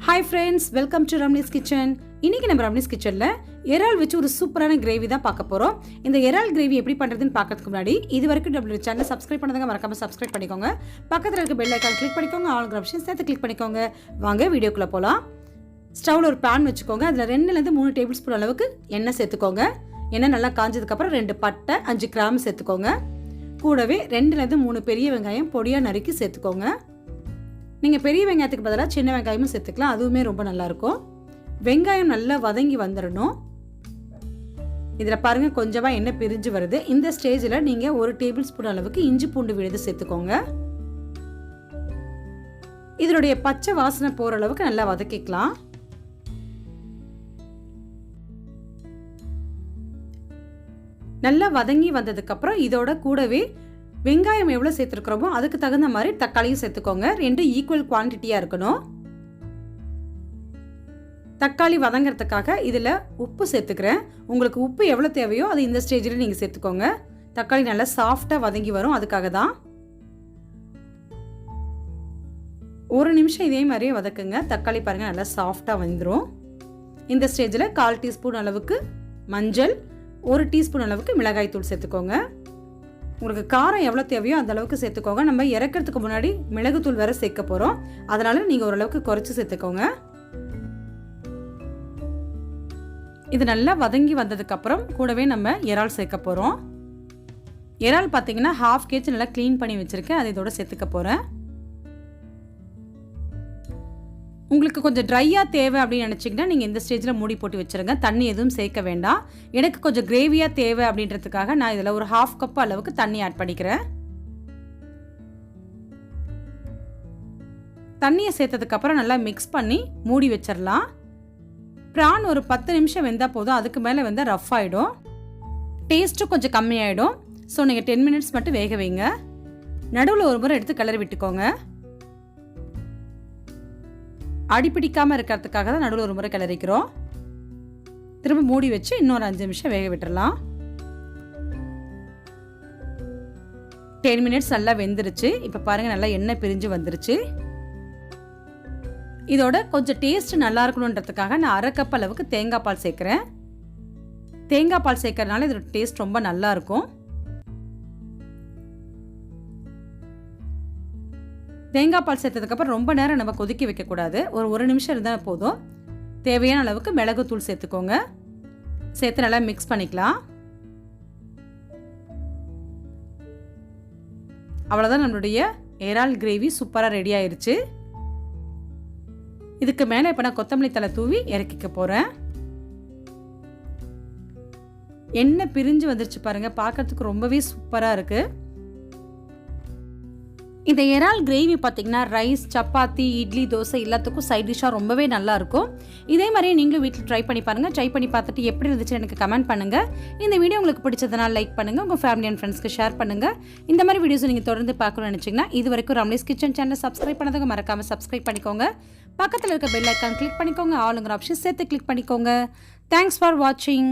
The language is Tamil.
Hi friends, welcome to Ramni's Kitchen. இன்னைக்கு நம்ம Ramni's Kitchenல இறால் வச்சு ஒரு சூப்பரான கிரேவி தான் பார்க்க போறோம். இந்த இறால் கிரேவி எப்படி பண்றதுன்னு பார்க்கிறதுக்கு முன்னாடி இதுவரைக்கும் நம்ம சேனலை சப்ஸ்கிரைப் பண்ணாதவங்க மறக்காம சப்ஸ்கிரைப் பண்ணிக்கோங்க. பக்கத்துல இருக்க பெல் ஐகான் கிளிக் பண்ணிக்கோங்க. ஆல் ஆப்ஷன் சேர்த்து கிளிக் பண்ணிக்கோங்க. வாங்க வீடியோக்குள்ள போலாம். ஸ்டவ்ல ஒரு pan வச்சுக்கோங்க. அதுல 2ல இருந்து 3 டேபிள்ஸ்பூன் அளவுக்கு எண்ணெய் சேர்த்துக்கோங்க. எண்ணெய் நல்லா காஞ்சதுக்கு அப்புறம் 2 பட்டை 5 கிராம் சேர்த்துக்கோங்க. கூடவே 2ல இருந்து 3 பெரிய வெங்காயம் பொடியா நறுக்கி சேர்த்துக்கோங்க. நீங்கள் பெரிய வெங்காயத்துக்கு பதிலாக சின்ன வெங்காயமும் சேர்த்துக்கலாம், அதுவுமே ரொம்ப நல்லாயிருக்கும். வெங்காயம் நல்லா வதங்கி வந்துடணும். இதில் பாருங்கள் கொஞ்சமாக எண்ணெய் பிரிஞ்சு வருது. இந்த ஸ்டேஜில் நீங்கள் 1 டேபிள் ஸ்பூன் அளவுக்கு இஞ்சி பூண்டு விழுது சேர்த்துக்கோங்க. இதனுடைய பச்சை வாசனை போகிற அளவுக்கு நல்லா வதக்கிக்கலாம். நல்லா வதங்கி வந்ததுக்கப்புறம் இதோட கூடவே வெங்காயம் எவ்வளோ சேர்த்துருக்குறோமோ அதுக்கு தகுந்த மாதிரி தக்காளியும் சேர்த்துக்கோங்க. 2 ஈக்குவல் குவான்டிட்டியாக இருக்கணும். தக்காளி வதங்கிறதுக்காக இதில் உப்பு சேர்த்துக்கிறேன். உங்களுக்கு உப்பு எவ்வளோ தேவையோ அது இந்த ஸ்டேஜில் நீங்கள் சேர்த்துக்கோங்க. தக்காளி நல்லா சாஃப்டாக வதங்கி வரும், அதுக்காக தான். 1 நிமிஷம் இதே மாதிரியே வதக்குங்க. தக்காளி பாருங்கள் நல்லா சாஃப்டாக வந்துடும். இந்த ஸ்டேஜில் 1/4 டீஸ்பூன் அளவுக்கு மஞ்சள், 1 டீஸ்பூன் அளவுக்கு மிளகாய் தூள் சேர்த்துக்கோங்க. உங்களுக்கு காரம் எவ்வளோ தேவையோ அந்த அளவுக்கு சேர்த்துக்கோங்க. நம்ம இறக்கிறதுக்கு முன்னாடி மிளகுத்தூள் வேற சேர்க்க போகிறோம், அதனால நீங்கள் ஓரளவுக்கு குறைச்சி சேர்த்துக்கோங்க. இது நல்லா வதங்கி வந்ததுக்கப்புறம் கூடவே நம்ம இறால் சேர்க்க போகிறோம். இறால் பார்த்தீங்கன்னா 1/2 kg நல்லா க்ளீன் பண்ணி வச்சுருக்கேன், அதை இதோட சேர்த்துக்க போகிறேன். உங்களுக்கு கொஞ்சம் ட்ரையாக தேவை அப்படின்னு நினச்சிங்கன்னா நீங்கள் இந்த ஸ்டேஜில் மூடி போட்டு வச்சுருங்க. தண்ணி எதுவும் சேர்க்க வேண்டாம். எனக்கு கொஞ்சம் கிரேவியாக தேவை அப்படின்றதுக்காக நான் இதில் ஒரு 1/2 கப் அளவுக்கு தண்ணி ஆட் பண்ணிக்கிறேன். தண்ணியை சேர்த்ததுக்கப்புறம் நல்லா மிக்ஸ் பண்ணி மூடி வச்சிடலாம். ப்ரான் ஒரு 10 நிமிஷம் வெந்தால் போதும், அதுக்கு மேலே வெந்தால் ரஃப் ஆகிடும், டேஸ்ட்டும் கொஞ்சம் கம்மியாயிடும். ஸோ நீங்கள் 10 மினிட்ஸ் மட்டும் வேக வைங்க. நடுவில் ஒரு முறை எடுத்து கிளறி விட்டுக்கோங்க. அடிப்பிடிக்காமல் இருக்கிறதுக்காக தான் நடுவில் ஒரு முறை கிளறிக்கிறோம். திரும்ப மூடி வச்சு இன்னொரு 5 நிமிஷம் வேக விட்டுறலாம். 10 மினிட்ஸ் நல்லா வெந்துருச்சு. இப்போ பாருங்கள் நல்லா எண்ணெய் பிரிஞ்சு வந்துருச்சு. இதோட கொஞ்சம் டேஸ்ட் நல்லா இருக்கணுன்றதுக்காக நான் 1/2 கப் அளவுக்கு தேங்காய் பால் சேர்க்குறேன். தேங்காய் பால் சேர்க்கறதுனால இதோட டேஸ்ட் ரொம்ப நல்லா இருக்கும். தேங்காய் பால் சேர்த்ததுக்கப்புறம் ரொம்ப நேரம் நம்ம கொதிக்க வைக்கக்கூடாது. ஒரு 1 நிமிஷம் இருந்தால் போதும். தேவையான அளவுக்கு மிளகுத்தூள் சேர்த்துக்கோங்க. சேர்த்து நல்லா மிக்ஸ் பண்ணிக்கலாம். அவ்வளோதான், நம்மளுடைய இறால் கிரேவி சூப்பராக ரெடி ஆயிடுச்சு. இதுக்கு மேலே இப்போ நான் கொத்தமல்லி தழை தூவி இறக்கிக்க போகிறேன். எண்ணெய் பிரிஞ்சு வந்துருச்சு பாருங்கள், பார்க்கறதுக்கு ரொம்பவே சூப்பராக இருக்குது. இந்த இறால் கிரேவி பார்த்தீங்கன்னா ரைஸ், சப்பாத்தி, இட்லி, தோசை எல்லாத்துக்கும் சைட் டிஷ்ஷாக ரொம்பவே நல்லாயிருக்கும். இதே மாதிரியே நீங்களும் வீட்டில் ட்ரை பண்ணி பாருங்கள். ட்ரை பண்ணி பார்த்துட்டு எப்படி இருந்துச்சுன்னு எனக்கு கமெண்ட் பண்ணுங்கள். இந்த வீடியோ உங்களுக்கு பிடிச்சதுனால லைக் பண்ணுங்கள், உங்கள் ஃபேமிலி அண்ட் ஃப்ரெண்ட்ஸ்க்கு ஷேர் பண்ணுங்கள். இந்த மாதிரி வீடியோஸ் நீங்கள் தொடர்ந்து பார்க்கணும்னு நினச்சிங்கன்னா இது வரைக்கும் ரம்னிஸ் கிச்சன் சேனல் சப்ஸ்கிரைப் பண்ணதுங்க மறக்காமல் சப்ஸ்கிரைப் பண்ணிக்கோங்க. பக்கத்தில் இருக்க பெல் ஐக்கான் கிளிக் பண்ணிக்கோங்க. ஆளுங்கிற ஆப்ஷன் சேர்த்து கிளிக் பண்ணிக்கோங்க. தேங்க்ஸ் ஃபார் வாட்சிங்.